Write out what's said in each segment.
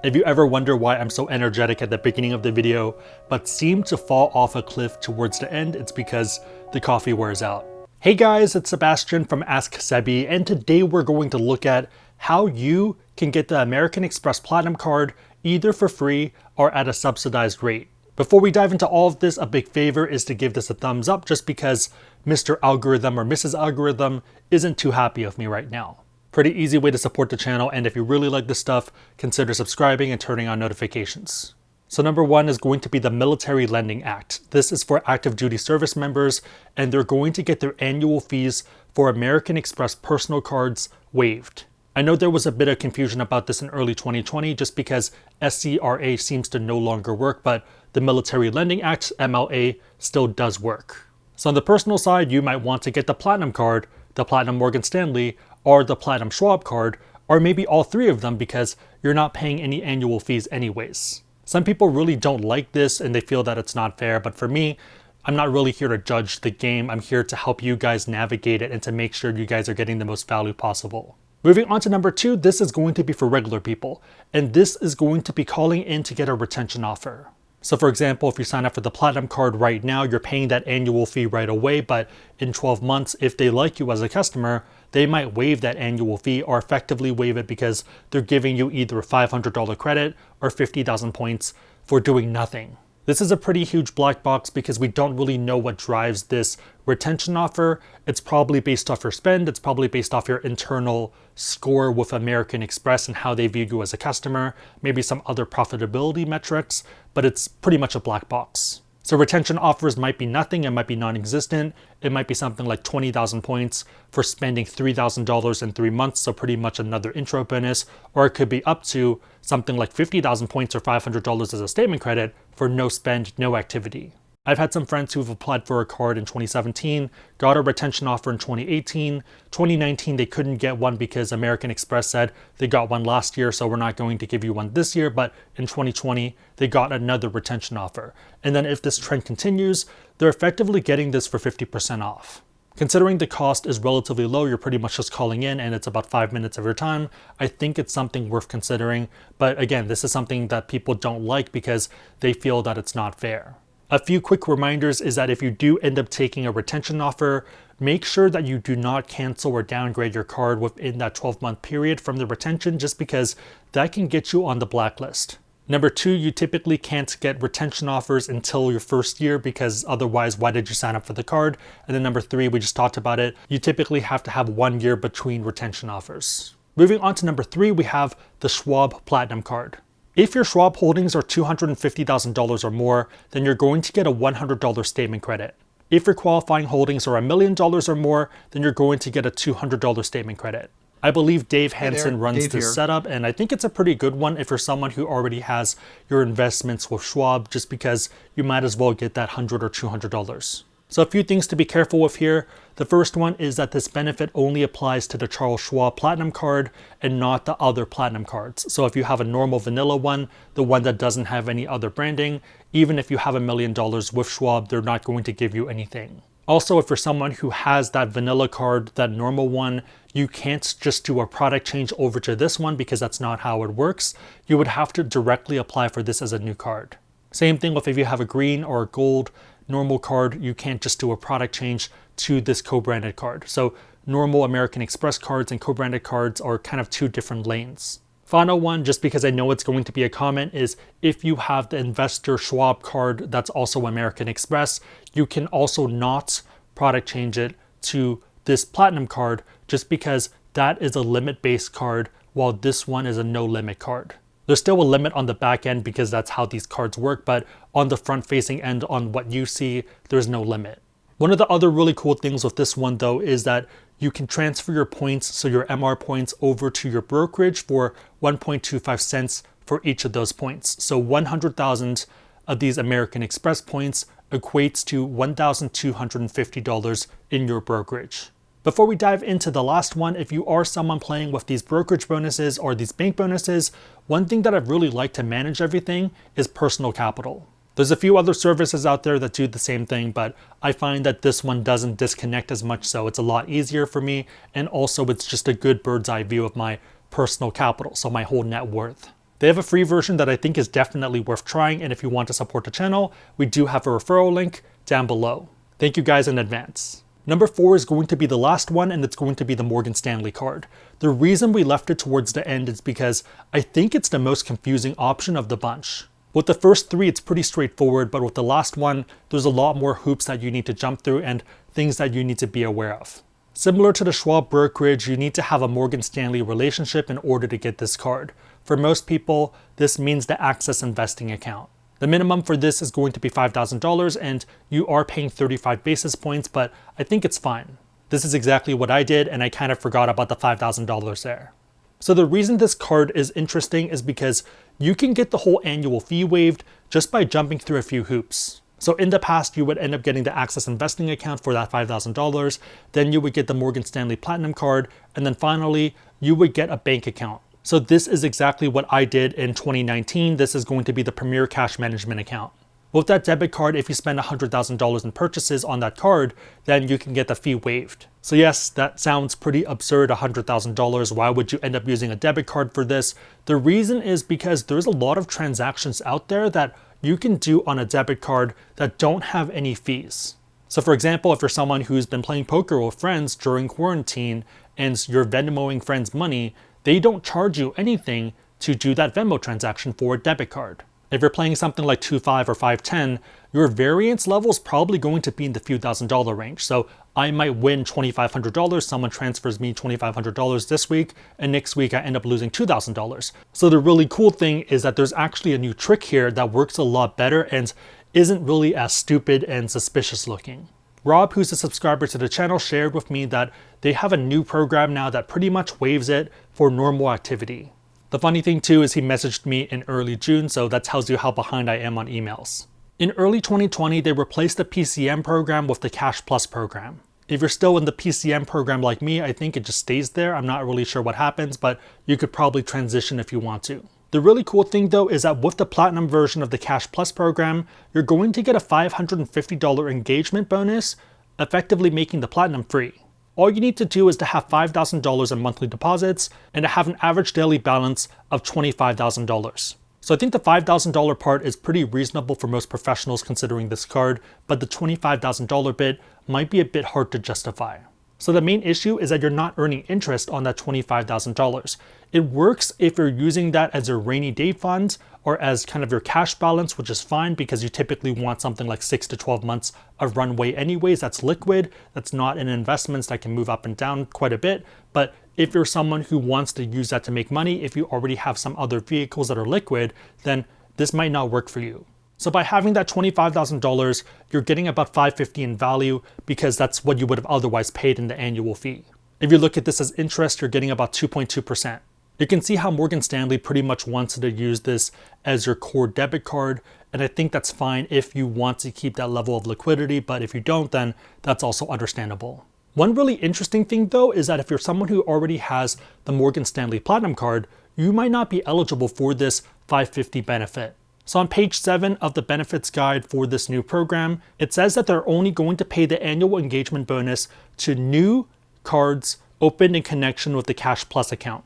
If you ever wonder why I'm so energetic at the beginning of the video, but seem to fall off a cliff towards the end, it's because the coffee wears out. Hey guys, it's Sebastian from AskSebby, and today we're going to look at how you can get the American Express Platinum card either for free or at a subsidized rate. Before we dive into all of this, a big favor is to give this a thumbs up just because Mr. Algorithm or Mrs. Algorithm isn't too happy of me right now. Pretty easy way to support the channel, and if you really like this stuff, consider subscribing and turning on notifications. So number one is going to be the Military Lending Act. This is for active duty service members, and they're going to get their annual fees for American Express personal cards waived. I know there was a bit of confusion about this in early 2020 just because SCRA seems to no longer work, but the Military Lending Act, MLA, still does work. So on the personal side, you might want to get the Platinum card, the Platinum Morgan Stanley, or the Platinum Schwab card, or maybe all three of them because you're not paying any annual fees anyways. Some people really don't like this and they feel that it's not fair, but for me, I'm not really here to judge the game. I'm here to help you guys navigate it and to make sure you guys are getting the most value possible. Moving on to number two, this is going to be for regular people, and this is going to be calling in to get a retention offer. So for example, if you sign up for the Platinum card right now, you're paying that annual fee right away, but in 12 months, if they like you as a customer, they might waive that annual fee or effectively waive it because they're giving you either a $500 credit or 50,000 points for doing nothing. This is a pretty huge black box because we don't really know what drives this retention offer. It's probably based off your spend. It's probably based off your internal score with American Express and how they view you as a customer, maybe some other profitability metrics, but it's pretty much a black box. So retention offers might be nothing, it might be non-existent, it might be something like 20,000 points for spending $3,000 in 3 months, so pretty much another intro bonus, or it could be up to something like 50,000 points or $500 as a statement credit for no spend, no activity. I've had some friends who've applied for a card in 2017, got a retention offer in 2018. 2019, they couldn't get one because American Express said they got one last year, so we're not going to give you one this year. But in 2020, they got another retention offer. And then if this trend continues, they're effectively getting this for 50% off. Considering the cost is relatively low, you're pretty much just calling in and it's about 5 minutes of your time. I think it's something worth considering. But again, this is something that people don't like because they feel that it's not fair. A few quick reminders is that if you do end up taking a retention offer, make sure that you do not cancel or downgrade your card within that 12-month period from the retention, just because that can get you on the blacklist. Number two, you typically can't get retention offers until your first year because otherwise, why did you sign up for the card? And then number three, we just talked about it, you typically have to have 1 year between retention offers. Moving on to number three, we have the Schwab Platinum card. If your Schwab holdings are $250,000 or more, then you're going to get a $100 statement credit. If your qualifying holdings are $1 million or more, then you're going to get a $200 statement credit. I believe Dave Hansen runs this setup, and I think it's a pretty good one if you're someone who already has your investments with Schwab, just because you might as well get that $100 or $200. So a few things to be careful with here. The first one is that this benefit only applies to the Charles Schwab Platinum card and not the other Platinum cards. So if you have a normal vanilla one, the one that doesn't have any other branding, even if you have $1 million with Schwab, they're not going to give you anything. Also, if you're someone who has that vanilla card, that normal one, you can't just do a product change over to this one because that's not how it works. You would have to directly apply for this as a new card. Same thing with if you have a green or a gold normal card, you can't just do a product change to this co-branded card. So normal American Express cards and co-branded cards are kind of two different lanes. Final one, just because I know it's going to be a comment, is if you have the investor Schwab card that's also American Express, you can also not product change it to this Platinum card just because that is a limit-based card while this one is a no-limit card. There's still a limit on the back end because that's how these cards work, but on the front-facing end, on what you see, there's no limit. One of the other really cool things with this one though is that you can transfer your points, so your MR points, over to your brokerage for 1.25 cents for each of those points. So 100,000 of these American Express points equates to $1,250 in your brokerage. Before we dive into the last one, if you are someone playing with these brokerage bonuses or these bank bonuses, one thing that I've really liked to manage everything is personal capital. There's a few other services out there that do the same thing, but I find that this one doesn't disconnect as much, so it's a lot easier for me, and also it's just a good bird's eye view of my personal capital, so my whole net worth. They have a free version that I think is definitely worth trying, and if you want to support the channel, we do have a referral link down below. Thank you guys in advance. Number 4 is going to be the last one, and it's going to be the Morgan Stanley card. The reason we left it towards the end is because I think it's the most confusing option of the bunch. With the first 3, it's pretty straightforward, but with the last one, there's a lot more hoops that you need to jump through and things that you need to be aware of. Similar to the Schwab brokerage, you need to have a Morgan Stanley relationship in order to get this card. For most people, this means the Access Investing account. The minimum for this is going to be $5,000 and you are paying 35 basis points, but I think it's fine. This is exactly what I did and I kind of forgot about the $5,000 there. So the reason this card is interesting is because you can get the whole annual fee waived just by jumping through a few hoops. So in the past, you would end up getting the Access Investing account for that $5,000, then you would get the Morgan Stanley Platinum card, and then finally, you would get a bank account. So this is exactly what I did in 2019. This is going to be the Premier Cash Management account. With that debit card, if you spend $100,000 in purchases on that card, then you can get the fee waived. So yes, that sounds pretty absurd, $100,000. Why would you end up using a debit card for this? The reason is because there's a lot of transactions out there that you can do on a debit card that don't have any fees. So for example, if you're someone who's been playing poker with friends during quarantine and you're Venmoing friends money, they don't charge you anything to do that Venmo transaction for a debit card. If you're playing something like 2-5 or 5-10, your variance level is probably going to be in the few $1,000s range. So I might win $2,500, someone transfers me $2,500 this week, and next week I end up losing $2,000. So the really cool thing is that there's actually a new trick here that works a lot better and isn't really as stupid and suspicious looking. Rob, who's a subscriber to the channel, shared with me that they have a new program now that pretty much waives it for normal activity. The funny thing too is he messaged me in early June, so that tells you how behind I am on emails. In early 2020, they replaced the PCM program with the Cash Plus program. If you're still in the PCM program like me, I think it just stays there. I'm not really sure what happens, but you could probably transition if you want to. The really cool thing though is that with the Platinum version of the Cash Plus program, you're going to get a $550 engagement bonus, effectively making the Platinum free. All you need to do is to have $5,000 in monthly deposits and to have an average daily balance of $25,000. So I think the $5,000 part is pretty reasonable for most professionals considering this card, but the $25,000 bit might be a bit hard to justify. So the main issue is that you're not earning interest on that $25,000. It works if you're using that as a rainy day fund or as kind of your cash balance, which is fine because you typically want something like 6 to 12 months of runway anyways. That's liquid, that's not in investments that can move up and down quite a bit. But if you're someone who wants to use that to make money, if you already have some other vehicles that are liquid, then this might not work for you. So by having that $25,000, you're getting about $550 in value because that's what you would have otherwise paid in the annual fee. If you look at this as interest, you're getting about 2.2%. You can see how Morgan Stanley pretty much wants to use this as your core debit card, and I think that's fine if you want to keep that level of liquidity, but if you don't, then that's also understandable. One really interesting thing though is that if you're someone who already has the Morgan Stanley Platinum card, you might not be eligible for this $550 benefit. So on page 7 of the benefits guide for this new program, it says that they're only going to pay the annual engagement bonus to new cards opened in connection with the Cash Plus account.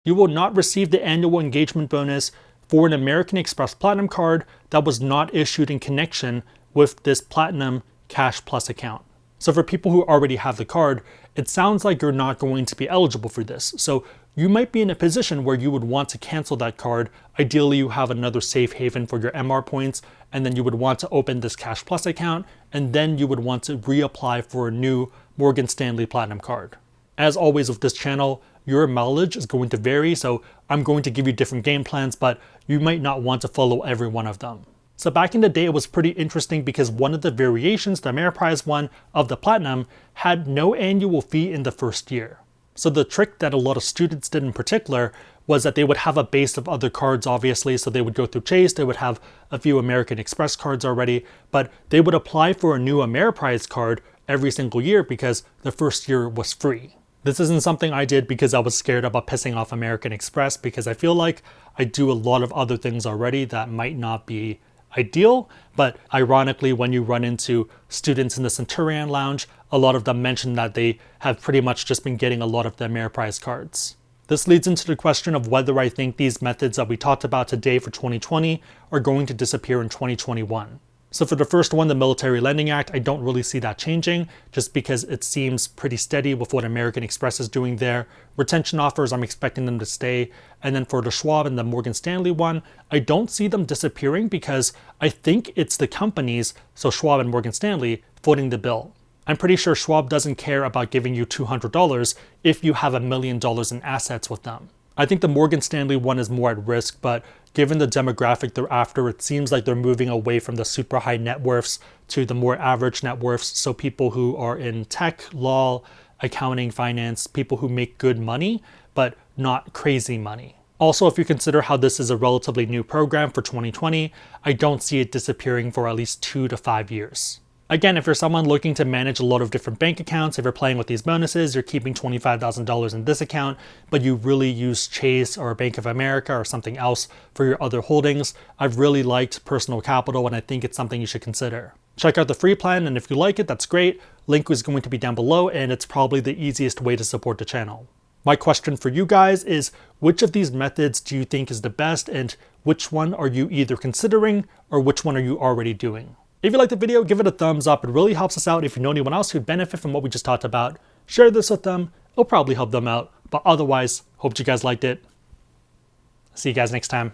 You will not receive the annual engagement bonus for an American Express Platinum card that was not issued in connection with this Platinum Cash Plus account. So for people who already have the card, it sounds like you're not going to be eligible for this. So you might be in a position where you would want to cancel that card. Ideally, you have another safe haven for your MR points, and then you would want to open this Cash Plus account, and then you would want to reapply for a new Morgan Stanley Platinum card. As always with this channel, your mileage is going to vary, so I'm going to give you different game plans, but you might not want to follow every one of them. So back in the day, it was pretty interesting because one of the variations, the Ameriprise one of the Platinum, had no annual fee in the first year. So the trick that a lot of students did in particular was that they would have a base of other cards, obviously, so they would go through Chase, they would have a few American Express cards already, but they would apply for a new Ameriprise card every single year because the first year was free. This isn't something I did because I was scared about pissing off American Express because I feel like I do a lot of other things already that might not be ideal, but ironically, when you run into students in the Centurion Lounge, a lot of them mention that they have pretty much just been getting a lot of the Ameriprise cards. This leads into the question of whether I think these methods that we talked about today for 2020 are going to disappear in 2021. So for the first one, the Military Lending Act, I don't really see that changing just because it seems pretty steady with what American Express is doing there. Retention offers, I'm expecting them to stay. And then for the Schwab and the Morgan Stanley one, I don't see them disappearing because I think it's the companies, so Schwab and Morgan Stanley, footing the bill. I'm pretty sure Schwab doesn't care about giving you $200 if you have $1 million in assets with them. I think the Morgan Stanley one is more at risk, but given the demographic they're after, it seems like they're moving away from the super high net worths to the more average net worths. So people who are in tech, law, accounting, finance, people who make good money, but not crazy money. Also, if you consider how this is a relatively new program for 2020, I don't see it disappearing for at least 2 to 5 years. Again, if you're someone looking to manage a lot of different bank accounts, if you're playing with these bonuses, you're keeping $25,000 in this account, but you really use Chase or Bank of America or something else for your other holdings, I've really liked Personal Capital and I think it's something you should consider. Check out the free plan, and if you like it, that's great. Link is going to be down below, and it's probably the easiest way to support the channel. My question for you guys is, which of these methods do you think is the best, and which one are you either considering or which one are you already doing? If you liked the video, give it a thumbs up. It really helps us out. If you know anyone else who'd benefit from what we just talked about, share this with them. It'll probably help them out. But otherwise, hope you guys liked it. See you guys next time.